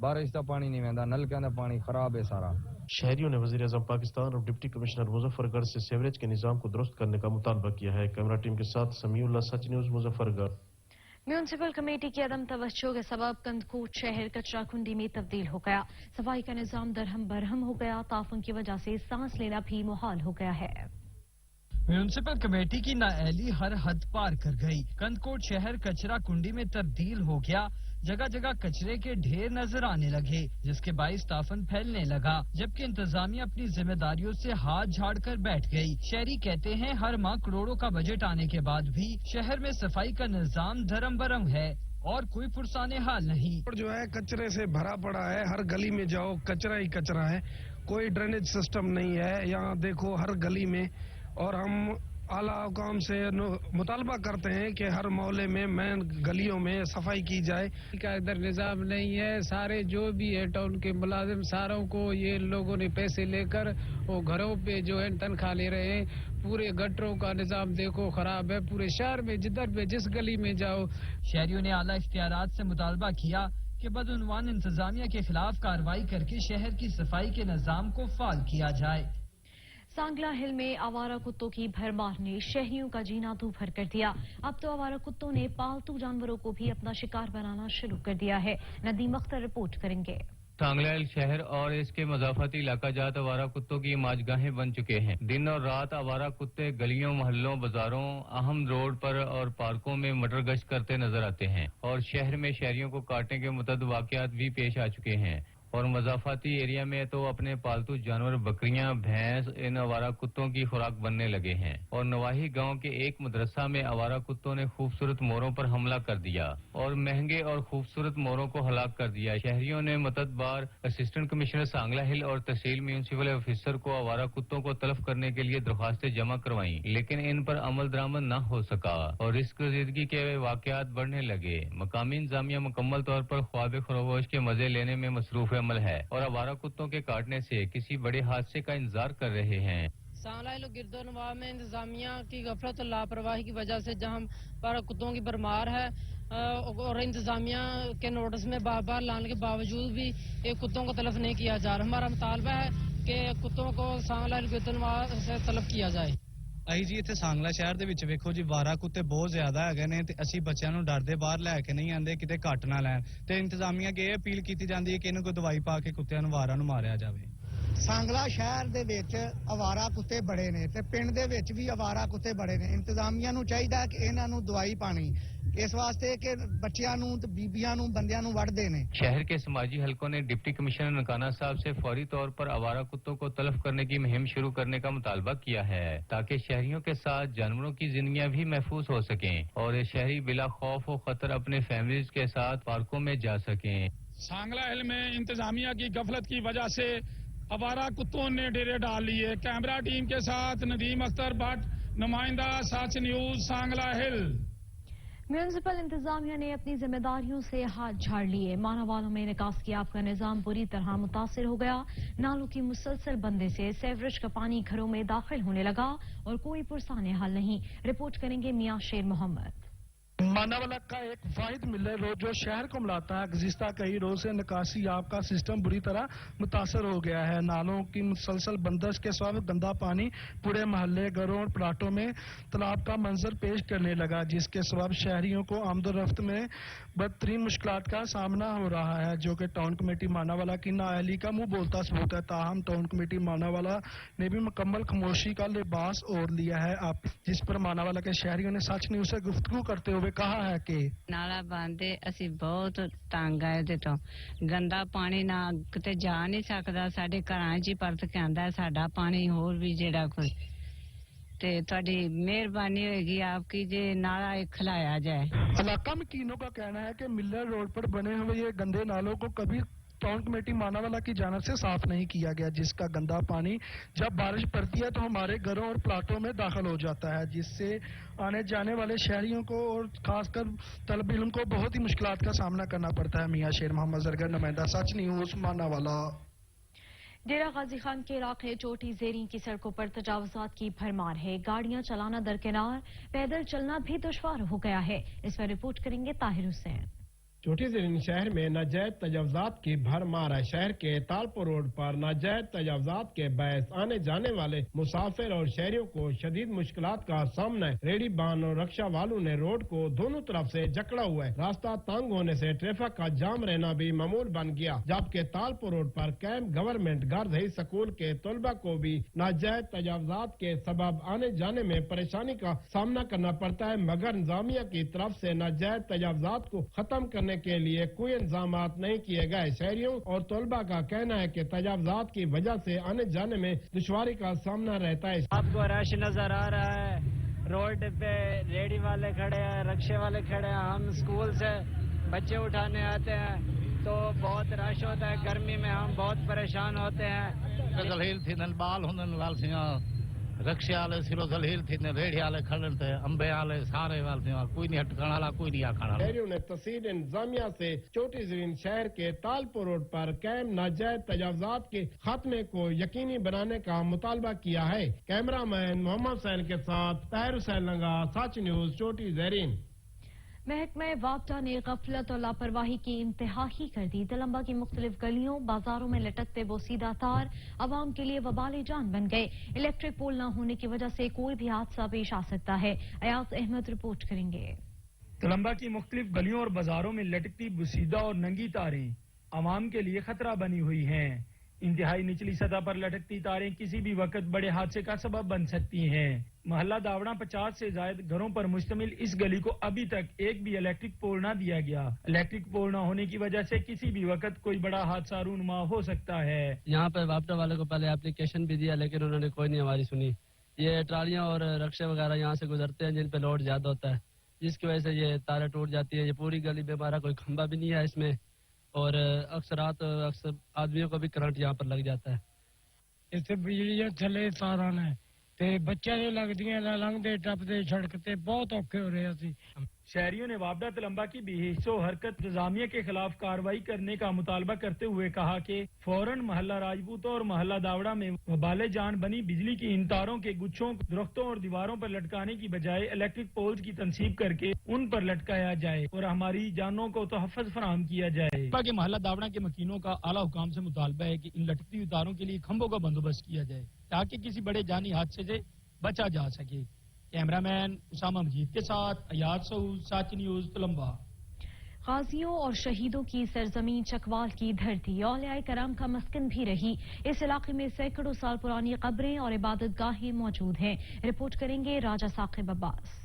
बारिश का पानी नहीं वेंदा, नलके का पानी खराब है सारा। शहरियों ने वजीर आज़म पाकिस्तान और डिप्टी कमिश्नर मुजफ्फरगढ़ से सेवरेज के निजाम को दुरुस्त करने का मुतालबा किया है। कैमरा टीम के साथ समीउल्लाह, सच न्यूज, मुजफ्फरगढ़। म्यूनिसिपल कमेटी की अदम तवज्जो के सबब कंदकोट शहर कचरा कुंडी में तब्दील हो गया। सफाई का निजाम दरहम बरहम हो गया। ताफुन की वजह से सांस लेना भी मुहाल हो गया है। म्यूनिसिपल कमेटी की नाअहली हर हद पार कर गई। कंदकोट शहर कचरा कुंडी में तब्दील हो गया। जगह जगह कचरे के ढेर नजर आने लगे, जिसके बाइस ताफन फैलने लगा, जबकि इंतजामिया अपनी जिम्मेदारियों से हाथ झाड़ कर बैठ गई। शहरी कहते हैं हर माह करोड़ों का बजट आने के बाद भी शहर में सफाई का निजाम धर्म बरम है और कोई पुरसाने हाल नहीं। जो है कचरे से भरा पड़ा है, हर गली में जाओ कचरा ही कचरा है, कोई ड्रेनेज सिस्टम नहीं है। यहाँ देखो हर गली में, और हम आला हुकाम से मुतालबा करते हैं कि हर मोहल्ले में मेन गलियों में सफाई की जाए। का इधर निजाम नहीं है। सारे जो भी है टाउन के मुलाजिम सारों को ये लोगों ने पैसे लेकर वो घरों पे जो है तनख्वाह ले रहे हैं। पूरे गटरों का निजाम देखो खराब है। पूरे शहर में जिधर भी जिस गली में जाओ। शहरियों ने आला इख्तियारात से मुतालबा किया कि बदउनवान इंतजामिया के खिलाफ कार्रवाई करके शहर की सफाई के निजाम को फाल किया जाए। सांगला हिल में आवारा कुत्तों की भरमार ने शहरियों का जीना दूभर कर दिया। अब तो आवारा कुत्तों ने पालतू जानवरों को भी अपना शिकार बनाना शुरू कर दिया है। नदीम अख्तर रिपोर्ट करेंगे। सांगला हिल शहर और इसके मजाफती इलाका जात आवारा कुत्तों की माजगाहें बन चुके हैं। दिन और रात आवारा कुत्ते गलियों, मोहल्लों, बाजारों, अहम रोड पर और पार्कों में मटर गश्त करते नजर आते हैं और शहर में शहरियों को काटने के मुतअद्दिद वाकयात भी पेश आ चुके हैं। और मजाफाती एरिया में तो अपने पालतू जानवर बकरियां, भैंस इन आवारा कुत्तों की खुराक बनने लगे हैं। और नवाही गांव के एक मदरसा में आवारा कुत्तों ने खूबसूरत मोरों पर हमला कर दिया और महंगे और खूबसूरत मोरों को हलाक कर दिया। शहरियों ने मुतअद्दिद बार असिस्टेंट कमिश्नर सांगला हिल और तहसील म्यूनिसिपल ऑफिसर को आवारा कुत्तों को तलब करने के लिए दरख्वास्तें जमा करवाई, लेकिन इन पर अमल दरामद न हो सका और रिस्क जिंदगी के वाकयात बढ़ने लगे। मकामी इंतजामिया मुकम्मल तौर पर ख्वाब खरोश के मजे लेने में मसरूफ है। عمل ہے اور آوارہ کتوں کے کاٹنے سے کسی بڑے حادثے کا انتظار کر رہے ہیں۔ سانگلہ گرد و نواح میں انتظامیہ کی غفلت اور لاپرواہی کی وجہ سے جہاں پر کتوں کی بھرمار ہے اور انتظامیہ کے نوٹس میں بار بار لانے کے باوجود بھی کتوں کو تلف نہیں کیا جا رہا۔ ہمارا مطالبہ ہے کہ کتوں کو سانگلہ گرد و نواح سے تلف کیا جائے۔ ਆਈ ਜੀ ਇੱਥੇ ਸਾਂਗਲਾ ਸ਼ਹਿਰ ਦੇ ਵਿੱਚ ਵੇਖੋ ਜੀ ਵਾਰਾ ਕੁੱਤੇ ਬਹੁਤ ਜ਼ਿਆਦਾ ਹੈਗੇ ਨੇ ਤੇ ਅਸੀਂ ਬੱਚਿਆਂ ਨੂੰ ਡਰਦੇ ਬਾਹਰ ਲੈ ਕੇ ਨਹੀਂ ਆਂਦੇ ਕਿਤੇ ਕੱਟ ਨਾ ਲੈਣ ਤੇ ਇੰਤਜ਼ਾਮੀਆਂ ਅੱਗੇ ਇਹ ਅਪੀਲ ਕੀਤੀ ਜਾਂਦੀ ਹੈ ਕਿ ਇਹਨਾਂ ਕੋਈ ਦਵਾਈ ਪਾ ਕੇ ਕੁੱਤਿਆਂ ਨੂੰ ਵਾਰਾਂ ਨੂੰ ਮਾਰਿਆ ਜਾਵੇ। ਸਾਂਗਲਾ ਸ਼ਹਿਰ ਦੇ ਵਿੱਚ ਅਵਾਰਾ ਕੁੱਤੇ ਬੜੇ ਨੇ ਤੇ ਪਿੰਡ ਦੇ ਵਿੱਚ ਵੀ ਅਵਾਰਾ ਕੁੱਤੇ ਬੜੇ ਨੇ। ਇੰਤਜ਼ਾਮੀਆਂ ਨੂੰ ਚਾਹੀਦਾ ਕਿ ਇਹਨਾਂ ਨੂੰ ਦਵਾਈ ਪਾਣੀ ਇਸ ਵਾਸਤੇ ਕਿ ਬੱਚਿਆਂ ਨੂੰ ਤੇ ਬੀਬੀਆਂ ਨੂੰ ਬੰਦਿਆਂ ਨੂੰ ਵੱਢਦੇ ਨੇ। शहर के समाजी हलकों ने डिप्टी कमिश्नर ननकाना साहब से फौरी तौर पर आवारा कुत्तों को तलफ करने की मुहिम शुरू करने का मुतालबा किया है ताकि शहरियों के साथ जानवरों की जिंदगियां भी महफूज हो सकें और ये शहरी बिला खौफ व खतर अपने फैमिलीज के साथ पार्कों में जा सकें। सांगला हिल में इंतजामिया की गफलत की वजह से आवारा कुत्तों ने डेरे डाल लिए। कैमरा टीम के साथ नदीम अख्तर भट्ट, नुमाइंदा सच न्यूज, सांगला हिल। म्यूनिसिपल इंतजामिया ने अपनी जिम्मेदारियों से हाथ झाड़ लिए। मानावालों में निकासी का निजाम बुरी तरह मुतासिर हो गया। नालों की मुसलसल बंदे से सेवरेज का पानी घरों में दाखिल होने लगा और कोई पुरसाने हल नहीं। रिपोर्ट करेंगे मियां शेर मोहम्मद। मानावाला का एक वाहिद मिलर रोड जो शहर को मिलाता है, गुज़िस्ता कई रोज से निकासी आब का सिस्टम बुरी तरह मुतासर हो गया है। नालों की मुसलसल बंदिश के सबब गंदा पानी पूरे महल्ले, घरों और प्लाटों में तालाब का मंजर पेश करने लगा, जिसके सबब शहरियों को आमदोरफ्त में बदतरीन मुश्किलात का सामना हो रहा है, जो कि टाउन कमेटी मानावाला की नाअहली का मुंह बोलता सबूत है। ताहम टाउन कमेटी मानावाला ने भी मुकम्मल खामोशी का लिबास ओढ़ लिया है, जिस पर मानावाला के शहरियों ने सच न्यूज से गुफ्तगू करते हुए कहा है कि नाला बांधे असी बहुत तंग आए ਉਹਦੇ ਤੋਂ ਗੰਦਾ ਪਾਣੀ ਨਾ ਕਿਤੇ ਜਾ ਨਹੀਂ ਸਕਦਾ। ਸਾਡੇ ਘਰਾਂ 'ਚ ਹੀ ਪਰਤ ਕੇ ਆਂਦਾ ਸਾਡਾ ਪਾਣੀ। ਹੋਰ ਵੀ ਜਿਹੜਾ ਕੋਈ ਤੇ ਤੁਹਾਡੀ ਮਿਹਰਬਾਨੀ ਹੋਏਗੀ आपकी जे नाला खिलाया जाए। इलाका में कीनों का कहना है कि मिलर रोड पर बने हुए ये गंदे नालों को कभी टाउन कमेटी मानावाला की जानब से साफ नहीं किया गया, जिसका गंदा पानी जब बारिश पड़ती है तो हमारे घरों और प्लाटों में दाखिल हो जाता है, जिससे आने जाने वाले शहरियों को और खासकर तलब इल्म को बहुत ही मुश्किलात का सामना करना पड़ता है। मियां शेर मोहम्मद जरगर, नुमाइंदा सच न्यूज, मानावाला। डेरा गाजी खान के इलाके चोटी जेरी की सड़कों पर तजावुजात की भरमार है। गाड़ियां चलाना दरकिनार, पैदल चलना भी दुश्वार हो गया है। इस पर रिपोर्ट करेंगे ताहिर हुसैन। चोटी ज़रीन शहर में नाजायज तजावुजात की भरमार है। शहर के तालपुर रोड पर नाजायज तजावुजात के बायस आने जाने वाले मुसाफिर और शहरियों को शदीद मुश्किलात का सामना है। रेडी बान और रक्षा वालों ने रोड को दोनों तरफ से जकड़ा हुआ है। रास्ता तंग होने से ट्रैफिक का जाम रहना भी मामूल बन गया, जबकि तालपुर रोड पर कैंप गवर्नमेंट गर्ज स्कूल के तलबा को भी नाजायज तजावुजात के सबब आने जाने में परेशानी का सामना करना पड़ता है, मगर इंतजामिया की तरफ से नाजायज तजावुजात को खत्म करने के लिए कोई इंतजामात नहीं किए गए। शहरियों और तलबा का कहना है कि तजावुजात की वजह से आने जाने में दुश्वारी का सामना रहता है। आपको रश नजर आ रहा है, रोड पे रेडी वाले खड़े हैं, रक्शे वाले खड़े हैं। हम स्कूल से बच्चे उठाने आते हैं तो बहुत रश होता है। गर्मी में हम बहुत परेशान होते हैं। रक्शे वाले सिरो दलहील थी ने रेड़ी वाले खड़े थे, अंबे वाले सारे वाले कोई नहीं हटकण वाला, कोई नहीं आखण वाला। शहरियों ने तहसील इंतजामिया से चोटी ज़रीन शहर के तालपुर रोड पर कैम नाजायज तजावुजात के खात्मे को यकीनी बनाने का मुतालबा किया है। कैमरामैन मोहम्मद हुसैन के साथ ताहिर हुसैन लंगा, सच न्यूज, चोटी ज़रीन। महकमा वापडा ने गफलत और लापरवाही की इंतहा ही कर दी। तलंबा की मुख्तलिफ गलियों बाजारों में लटकते बोसीदा तार आवाम के लिए वबाल जान बन गए। इलेक्ट्रिक पोल न होने की वजह से कोई भी हादसा पेश आ सकता है। अयाज अहमद रिपोर्ट करेंगे। तलंबा की मुख्तलिफ गलियों और बाजारों में लटकती बोसीदा और नंगी तारें आवाम के लिए खतरा बनी हुई हैं। इंतहाई निचली सतह पर लटकती तारें किसी भी वक्त बड़े हादसे का सबब बन सकती हैं। मोहल्ला दावड़ा 50 से ज्यादा घरों पर मुश्तमिल इस गली को अभी तक एक भी इलेक्ट्रिक पोल न दिया गया। इलेक्ट्रिक पोल न होने की वजह से किसी भी वक्त कोई बड़ा हादसा रूनुमा हो सकता है। यहाँ पर वापडा वाले को पहले एप्लीकेशन भी दिया, लेकिन उन्होंने कोई नहीं हमारी सुनी। ये ट्रालियां और रक्शे वगैरह यहाँ से गुजरते हैं जिन पे लोड ज्यादा होता है, जिसकी वजह से ये तारें टूट जाती है। ये पूरी गली में हमारा कोई खंभा भी नहीं है इसमें, और अक्सर आदमियों को भी करंट यहाँ पर लग जाता है। इतने बिजली थले तारा ने ते बच्चे जो लगदियां लंघते टपते सड़क ते बहुत औखे हो रहे। शहरियों ने वापडा तलम्बा की बेहिस्सो हरकत इंतजामिया के खिलाफ कार्रवाई करने का मुतालबा करते हुए कहा कि फौरन महल्ला राजपूत और महल्ला दावड़ा में वबाले जान बनी बिजली की इन तारों के गुच्छों दरख्तों और दीवारों पर लटकाने की बजाय इलेक्ट्रिक पोल्स की तनसीब करके उन पर लटकाया जाए और हमारी जानों को तहफ़्फ़ुज़ फराहम किया जाए। के महल्ला दावड़ा के मकीनों का आला हुकाम से मुतालबा है कि इन लटकती हुई तारों के लिए खंभों का बंदोबस्त किया जाए ताकि किसी बड़े जानी हादसे से बचा जा सके। कैमरामैन उसामा मजीद के साथ अयाद सऊद, साची न्यूज तलम्बा। गाजियों और शहीदों की सरजमीन चकवाल की धरती औलिया करम का मस्कन भी रही। इस इलाके में सैकड़ों साल पुरानी कब्रें और इबादत गाहें मौजूद हैं। रिपोर्ट करेंगे राजा साकिब अब्बास।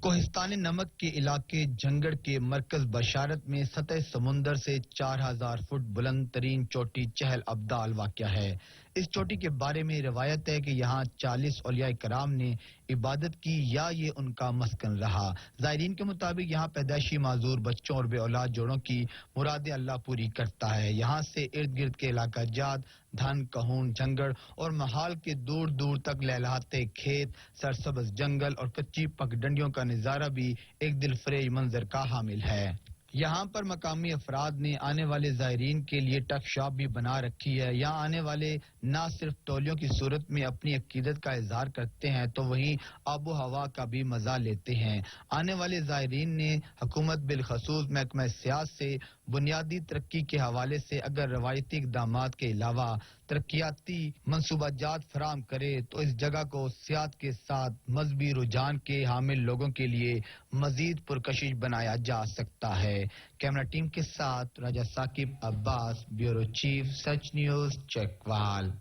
कोहिस्तान नमक के इलाके जंगड़ के मरकज बशारत में सतह समुंदर से 4000 फुट बुलंद तरीन चोटी चहल अब्दाल वाक़या है। इस चोटी के बारे में रिवायत है कि यहाँ 40 औलिया कराम ने इबादत की या ये उनका मस्कन रहा। ज़ायरीन के मुताबिक यहाँ पैदाइशी माजूर बच्चों और बे औलाद जोड़ों की मुरादें अल्लाह पूरी करता है। यहाँ से इर्द गिर्द के इलाका जात, धन, कहून, जंगड़ और महाल के दूर दूर तक लहलहाते खेत, सरसब्ज जंगल और कच्ची पगडंडियों का नजारा भी एक दिलफरेज मंजर का हामिल है। यहाँ पर मकामी अफराद ने आने वाले ज़ायरीन के लिए टक शॉप भी बना रखी है। यहाँ आने वाले न सिर्फ टोलियों की सूरत में अपनी अकीदत का इजहार करते हैं तो वहीं आबो हवा का भी मजा लेते हैं। आने वाले ज़ायरीन ने हुकूमत बिलखसूस महकमा सियासत से बुनियादी तरक्की के हवाले से अगर रवायती इक़दामात के अलावा तरक्याती मंसूबाजात फराम करे तो इस जगह को सियासत के साथ मजहबी रुझान के हामिल लोगों के लिए मजीद पुरकशिश बनाया जा सकता है। कैमरा टीम के साथ राजा साकिब अब्बास, ब्यूरो चीफ, सच न्यूज, चकवाल।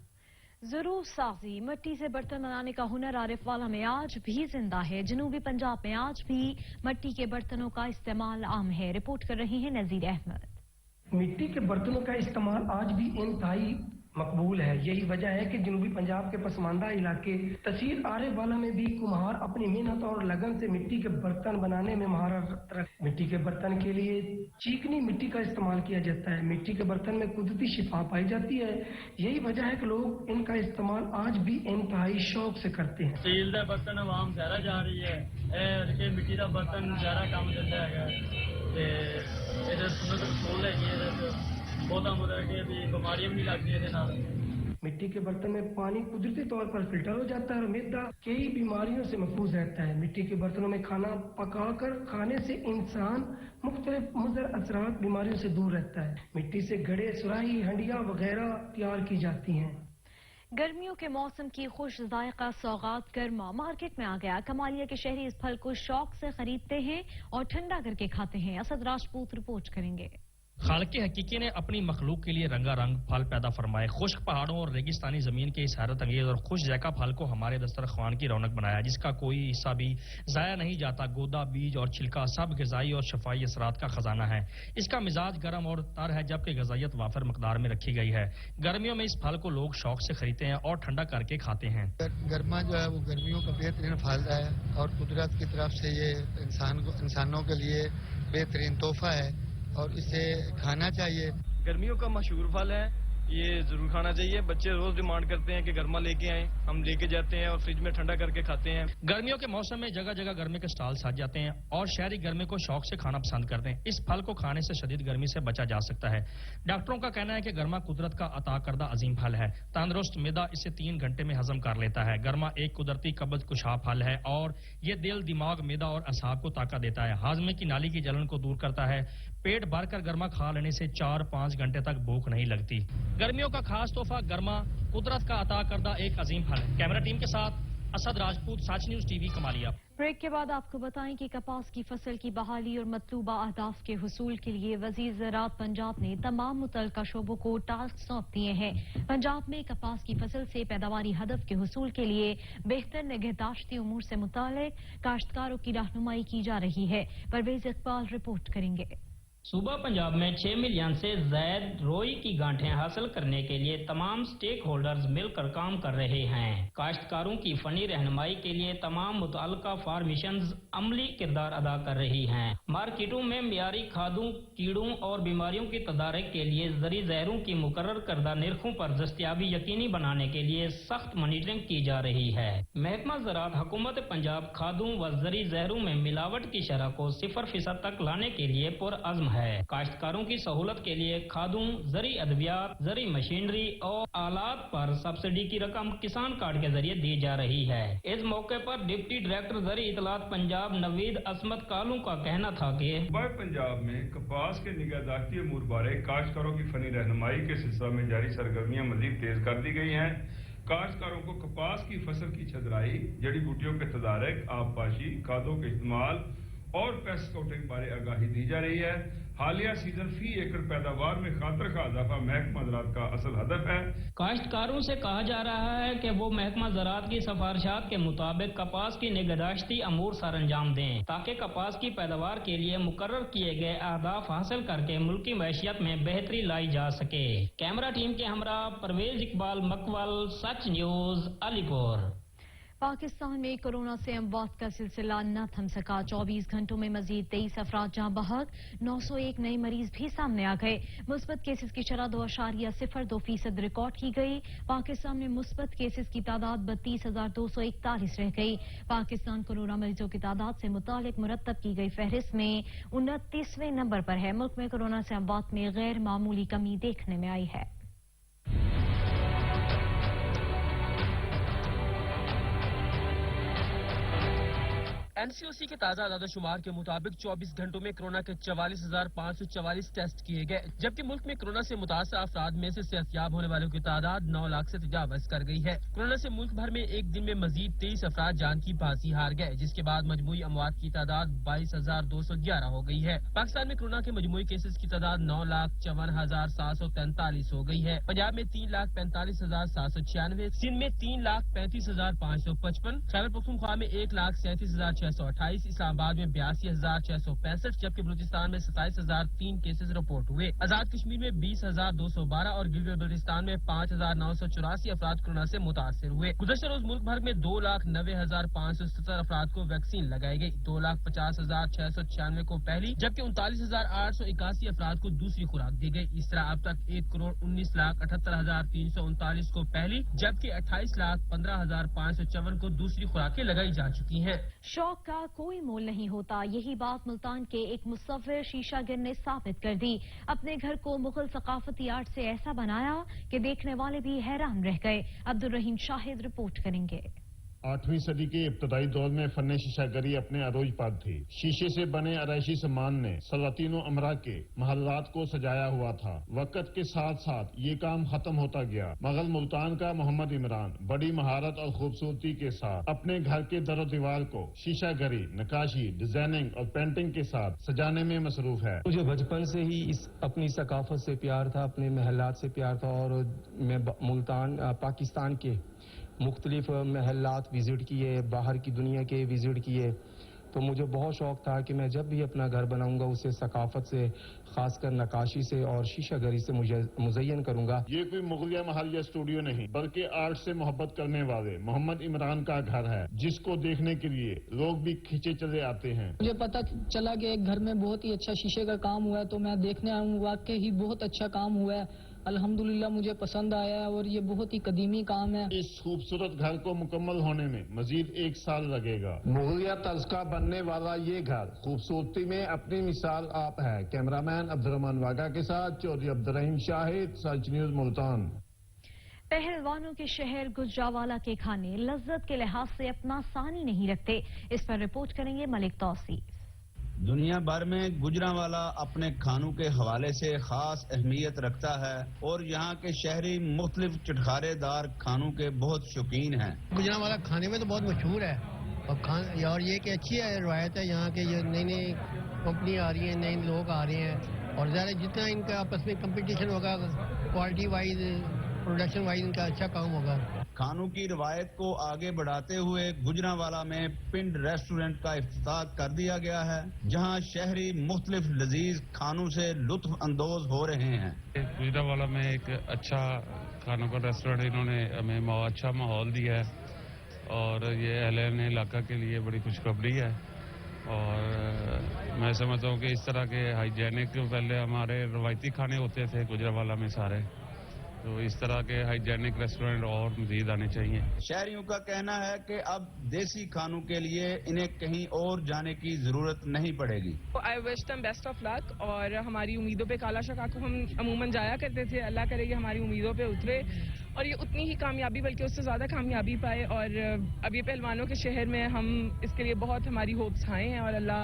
ज़रूर साजी मिट्टी से बर्तन बनाने का हुनर आरिफ वाला में आज भी जिंदा है। जनूबी पंजाब में आज भी मिट्टी के बर्तनों का इस्तेमाल आम है। रिपोर्ट कर रही हैं नजीर अहमद। मिट्टी के बर्तनों का इस्तेमाल आज भी इंतहाई मकबूल है। यही वजह है कि जनूबी पंजाब के पसमानदा इलाके तहसील आरिफ वाला में भी कुम्हार अपनी मेहनत और लगन से मिट्टी के बर्तन बनाने में महारत रखते। मिट्टी के बर्तन के लिए चीकनी मिट्टी का इस्तेमाल किया जाता है। मिट्टी के बर्तन में कुदरती शिफा पाई जाती है। यही वजह है कि लोग इनका इस्तेमाल आज भी इंतहाई शौक से करते हैं। स्टील का बर्तन आवाम ज्यादा जा रही है, मिट्टी का बर्तन ज्यादा काम दिंदा है। बीमारियां भी लगती है। मिट्टी के बर्तन में पानी कुदरती तौर पर फिल्टर हो जाता है और मैदा कई बीमारियों से महफूज रहता है। मिट्टी के बर्तनों में खाना पकाकर खाने से इंसान मुख्तलिफ मुज़र असरात बीमारियों से दूर रहता है। मिट्टी से घड़े, सुराही, हंडिया वगैरह तैयार की जाती हैं। गर्मियों के मौसम की खुश जायका सौगात गर्मा मार्केट में आ गया। कमालिया के शहरी इस फल को शौक से खरीदते हैं और ठंडा करके खाते हैं। असद राजपूत रिपोर्ट करेंगे। खालिक हकीकी ने अपनी मखलूक के लिए रंगारंग फल पैदा फरमाए। खुश्क पहाड़ों और रेगिस्तानी जमीन के इस हैरत अंगेज और खुश जैका फल को हमारे दस्तरखान की रौनक बनाया, जिसका कोई हिस्सा भी जाया नहीं जाता। गोदा, बीज और छिलका सब ग़िज़ाई और शफाई असरात का खजाना है। इसका मिजाज गर्म और तर है, जबकि ग़िज़ाइयत वाफर मकदार में रखी गई है। गर्मियों में इस फल को लोग शौक से खरीदते हैं और ठंडा करके खाते हैं। गर्मा जो है वो गर्मियों का बेहतरीन फल है और कुदरत की तरफ से ये इंसानों के लिए बेहतरीन तोहफा है और इसे खाना चाहिए। गर्मियों का मशहूर फल है, ये जरूर खाना चाहिए। बच्चे रोज डिमांड करते हैं कि गर्मा लेके आए, हम लेके जाते हैं और फ्रिज में ठंडा करके खाते हैं। गर्मियों के मौसम में जगह जगह गर्मी के स्टॉल सज जाते हैं और शहरी गर्मी को शौक से खाना पसंद करते हैं। इस फल को खाने से शदीद गर्मी से बचा जा सकता है। डॉक्टरों का कहना है कि गर्मा कुदरत का अता करदा अजीम फल है। तंदुरुस्त मैदा इसे 3 घंटे में हजम कर लेता है। गर्मा एक कुदरती कब्ज कुशा फल है और ये दिल, दिमाग, मैदा और असाब को ताकत देता है। हाजमे की नाली की जलन को दूर करता है। पेट भरकर गर्मा खा लेने से 4-5 घंटे तक भूख नहीं लगती। गर्मियों का खास तोहफा गर्मा कुदरत का अता करदा एक अजीम फल है। कैमरा टीम के साथ असद राजपूत, साच न्यूज टीवी, कमालिया। ब्रेक के बाद आपको बताएं कि कपास की फसल की बहाली और मतलूबा अहदाफ के हुसूल के लिए वजीर ज़राअत पंजाब ने तमाम मुतल्लिका शोबों को टास्क सौंप दिए हैं। पंजाब में कपास की फसल से पैदावारी हदफ के हुसूल के लिए बेहतर निगहदाश्ती उमूर से मुताल्लिक काश्तकारों की रहनुमाई की जा रही है। परवेज इकबाल रिपोर्ट करेंगे। सूबा पंजाब में 6 मिलियन से ज़ायद रोई की गांठें हासिल करने के लिए तमाम स्टेक होल्डर्स मिलकर काम कर रहे हैं। काश्तकारों की फनी रहनुमाई के लिए तमाम मुतल्लिका फार्मेशंस अमली किरदार अदा कर रही हैं। मार्केटों में मियारी खादों, कीड़ों और बीमारियों की तदारक के लिए ज़री ज़हरों की मुकर्रर करदा निर्खों पर दस्तयाबी यकीनी बनाने के लिए सख्त मॉनिटरिंग की जा रही है। महकमा ज़राअत हुकूमत पंजाब खादों व ज़री ज़हरों में मिलावट की शरह को 0% तक लाने के लिए पुरअज़्म है। काश्तकारों की सहूलत के लिए खादों, ज़री अद्वियात, ज़री मशीनरी और आलात पर सब्सिडी की रकम किसान कार्ड के जरिए दी जा रही है। इस मौके पर डिप्टी डायरेक्टर ज़री इतलात पंजाब नवीद असमत कालू का कहना था कि पंजाब में कपास के निगहदाश्ती अमूर बारे काश्तकारों की फनी रहनुमाई के सिलसिले में जारी सरगर्मियां मजीद तेज कर दी गई हैं। काश्तकारों को कपास की फसल की छदराई, जड़ी बूटियों के तदारक, आबपाशी, खादों के इस्तेमाल और पेस्ट काउंटिंग बारे आगाही दी जा रही है। हालिया सीजन फी एकड़ पैदावार में खातर का इजाफा महकमा ज़राअत का असल हदफ है। काश्तकारों से कहा जा रहा है कि वो महकमा ज़राअत की सिफारिशात के मुताबिक कपास की निगहदाश्ती अमूर सर अंजाम दें ताकि कपास की पैदावार के लिए मुकर्रर किए गए अहदाफ हासिल करके मुल्की मैशियत में बेहतरी लाई जा सके। कैमरा टीम के हमरा परवेज इकबाल मकवल, सच न्यूज, अलीपुर। पाकिस्तान में कोरोना से अमवात का सिलसिला न थम सका। 24 घंटों में मजीद 23 अफराद जाँ बहक, 901 नए मरीज भी सामने आ गए। मुस्बत केसेस की शरह 2.02% रिकॉर्ड की गई। पाकिस्तान में मुस्बत केसेस की तादाद 32,241 रह गई। पाकिस्तान कोरोना मरीजों की तादाद से मुतालिक मुरतब की गई फहरिस्त में 29वें नंबर पर है। मुल्क में कोरोना से अमवात में गैर मामूली कमी देखने में आई है। एनसीओसी के ताजा आदादोशुमार के मुताबिक 24 घंटों में कोरोना के 44,544 टेस्ट किए गए, जबकि मुल्क में कोरोना से मुतासर अफराद में से सेहतयाब होने वालों की तादाद 9 लाख से तजावज कर गई है। कोरोना से मुल्क भर में एक दिन में मजीद 23 अफराद जान की बाजी हार गए, जिसके बाद मजमूई अमवात की तादाद 22,211 हो गई है। पाकिस्तान में कोरोना के मजमूई केसेस की तादाद 9,54,743 हो गई है। पंजाब में 3,45,796, सिंध में 3,35,555, खैबर पख्तूनख्वा में 1,37,628, इस्लामाबाद में 82,665, जबकि बलूचिस्तान में 27,003 केसेस रिपोर्ट हुए। आजाद कश्मीर में 20,212 और गिलगित बल्तिस्तान में 5,984 अफराद कोरोना से मुतासर हुए। गुज़श्ता रोज मुल्क भर में 2,90,570 अफराद को वैक्सीन लगाई गई। 2,50,696 को पहली, जबकि 39,881 अफराद को दूसरी खुराक दी गई। इस तरह अब तक 1,19,78,339 को पहली, जबकि 28,15,554 को दूसरी खुराकें लगाई जा चुकी हैं। शौक का कोई मोल नहीं होता, यही बात मुल्तान के एक मुसव्विर शीशागिर ने साबित कर दी। अपने घर को मुगल सकाफती आर्ट से ऐसा बनाया कि देखने वाले भी हैरान रह गए। अब्दुल रहीम शाहिद रिपोर्ट करेंगे। 8वीं सदी के इब्तदाई दौर में फन शीशागरी अपने अरोज पर थी। शीशे से बने आराइशी सामान ने सलातीन अमरा के महल्लात को सजाया हुआ था। वक्त के साथ साथ ये काम खत्म होता गया, मगर मुल्तान का मोहम्मद इमरान बड़ी महारत और खूबसूरती के साथ अपने घर के दरो दीवार को शीशागरी, नक्काशी, डिजाइनिंग और पेंटिंग के साथ सजाने में मसरूफ है। मुझे बचपन से ही इस अपनी सकाफत से प्यार था, अपने महल्लात से प्यार था, और मैं मुल्तान पाकिस्तान के मुख्तलिफ महल्लात विजिट किए, बाहर की दुनिया के विजिट किए, तो मुझे बहुत शौक था कि मैं जब भी अपना घर बनाऊंगा उसे सकाफत से, खासकर नक्काशी से और शीशागरी से मुज़य्यन करूंगा। ये कोई मुगलिया महल या स्टूडियो नहीं, बल्कि आर्ट से मोहब्बत करने वाले मोहम्मद इमरान का घर है, जिसको देखने के लिए लोग भी खींचे चले आते हैं। मुझे पता चला कि एक घर में बहुत ही अच्छा शीशे का काम हुआ है, तो मैं देखने आया हूँ। वाकई ही बहुत अच्छा काम हुआ है, अल्हम्दुलिल्लाह मुझे पसंद आया है, और ये बहुत ही कदीमी काम है। इस खूबसूरत घर को मुकम्मल होने में मजीद 1 साल लगेगा। मुगलिया तर्ज का बनने वाला ये घर खूबसूरती में अपनी मिसाल आप है। कैमरामैन अब्दुर्रहमान वागा के साथ चौधरी अब्दुल रहीम शाहिद, सच न्यूज मुल्तान। पहलवानों के शहर गुजरावाला के खाने लज्जत के लिहाज से अपना सानी नहीं रखते। इस पर रिपोर्ट करेंगे मलिक तौसीफ। दुनिया भर में गुजरावाला अपने खानों के हवाले से खास अहमियत रखता है और यहाँ के शहरी मुख्तलिफ चटखारेदार खानों के बहुत शौकीन हैं। गुजरावाला खाने में तो बहुत मशहूर है, और ये कि अच्छी है रवायत है यहाँ के। ये नई नई कंपनी आ रही हैं, नए लोग आ रहे हैं, और ज़्यादा जितना इनका आपस में कंपटीशन होगा, क्वालिटी वाइज, प्रोडक्शन वाइज इनका अच्छा काम होगा। کھانوں کی روایت کو آگے بڑھاتے ہوئے گجرانوالہ میں پنڈ ریسٹورنٹ کا افتتاح کر دیا گیا ہے، جہاں شہری مختلف لذیذ کھانوں سے لطف اندوز ہو رہے ہیں۔ گجرانوالہ میں ایک اچھا کھانوں کا ریسٹورنٹ انہوں نے ہمیں اچھا ماحول دیا ہے اور یہ اہلِ علاقہ کے لیے بڑی خوشخبری ہے، اور میں سمجھتا ہوں کہ اس طرح کے ہائیجینک پہلے ہمارے روایتی کھانے ہوتے تھے گجرانوالہ میں سارے، تو اس طرح کے ہائیجینک ریسٹورنٹ اور مزید آنے چاہیے۔ شہریوں کا کہنا ہے کہ اب دیسی کھانوں کے لیے انہیں کہیں اور جانے کی ضرورت نہیں پڑے گی۔ I wish them best of luck، اور ہماری امیدوں پہ کالا شکا کو ہم عموماً جایا کرتے تھے، اللہ کرے کہ ہماری امیدوں پہ اترے اور یہ اتنی ہی کامیابی بلکہ اس سے زیادہ کامیابی پائے، اور اب یہ پہلوانوں کے شہر میں ہم اس کے لیے بہت ہماری ہوپس ہائے ہیں، اور اللہ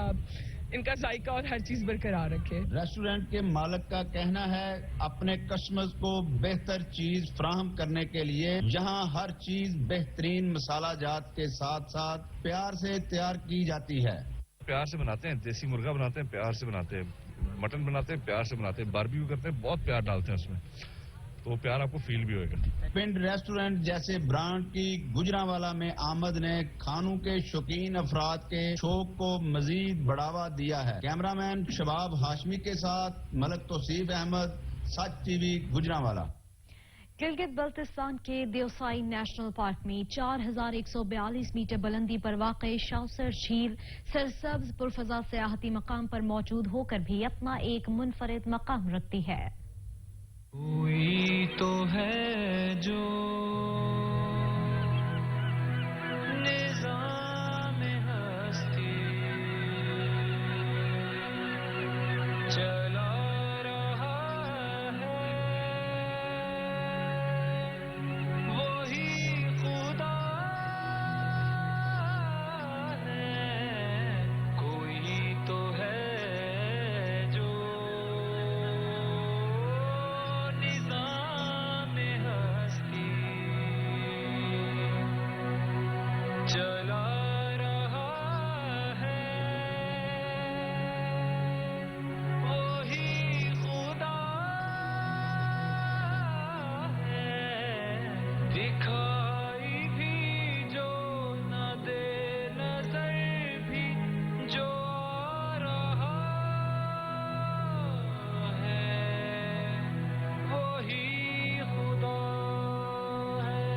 ان کا ذائقہ اور ہر چیز برقرار رکھے۔ ریسٹورنٹ کے مالک کا کہنا ہے اپنے کسٹمرز کو بہتر چیز فراہم کرنے کے لیے یہاں ہر چیز بہترین مسالہ جات کے ساتھ ساتھ پیار سے تیار کی جاتی ہے۔ پیار سے بناتے ہیں، دیسی مرغا بناتے ہیں پیار سے بناتے ہیں، مٹن بناتے ہیں پیار سے بناتے ہیں، باربیکیو کرتے ہیں بہت پیار ڈالتے ہیں اس میں، تو پیار آپ کو فیل بھی ہوئے گا۔ پنڈ ریسٹورنٹ جیسے برانڈ کی گجرانوالہ میں آمد نے کھانوں کے شوقین افراد کے شوق کو مزید بڑھاوا دیا ہے۔ کیمرامین شباب ہاشمی کے ساتھ ملک توصیف احمد، سچ ٹی وی گجرانوالہ۔ گلگت بلتستان کے دیوسائی نیشنل پارک میں 4142 میٹر بلندی پر واقع شاوسر جھیل سرسبز پرفضا سیاحتی مقام پر موجود ہو کر بھی اپنا ایک منفرد مقام رکھتی ہے۔ کوئی تو ہے جو نظام ہستی چلا رہا ہے، وہی خدا ہے، کوئی تو ہے جو نظام ہستی چلا رہا ہے، وہی خدا ہے، دکھائی بھی جو نہ دے نظر بھی جو آ رہا ہے، وہی خدا ہے۔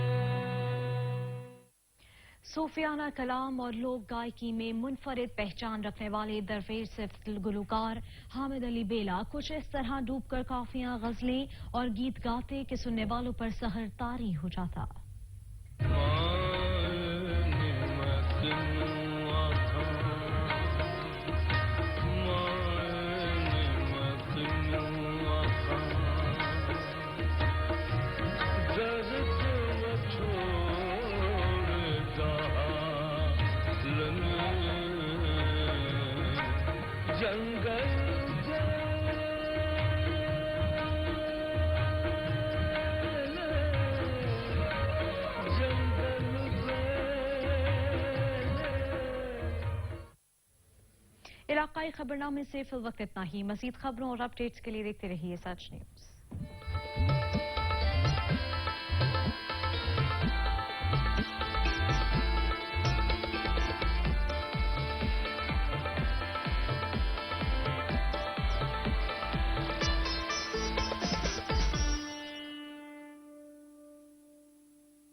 صوفیانہ کلام اور لوک گائکی میں منفرد پہچان رکھنے والے درویش صفت گلوکار حامد علی بیلا کچھ اس طرح ڈوب کر کافیاں، غزلیں اور گیت گاتے کہ سننے والوں پر سحر طاری ہو جاتا۔ علاقائی خبرنامے سے فی الوقت اتنا ہی۔ مزید خبروں اور اپ ڈیٹس کے لیے دیکھتے رہیے سچ نیوز۔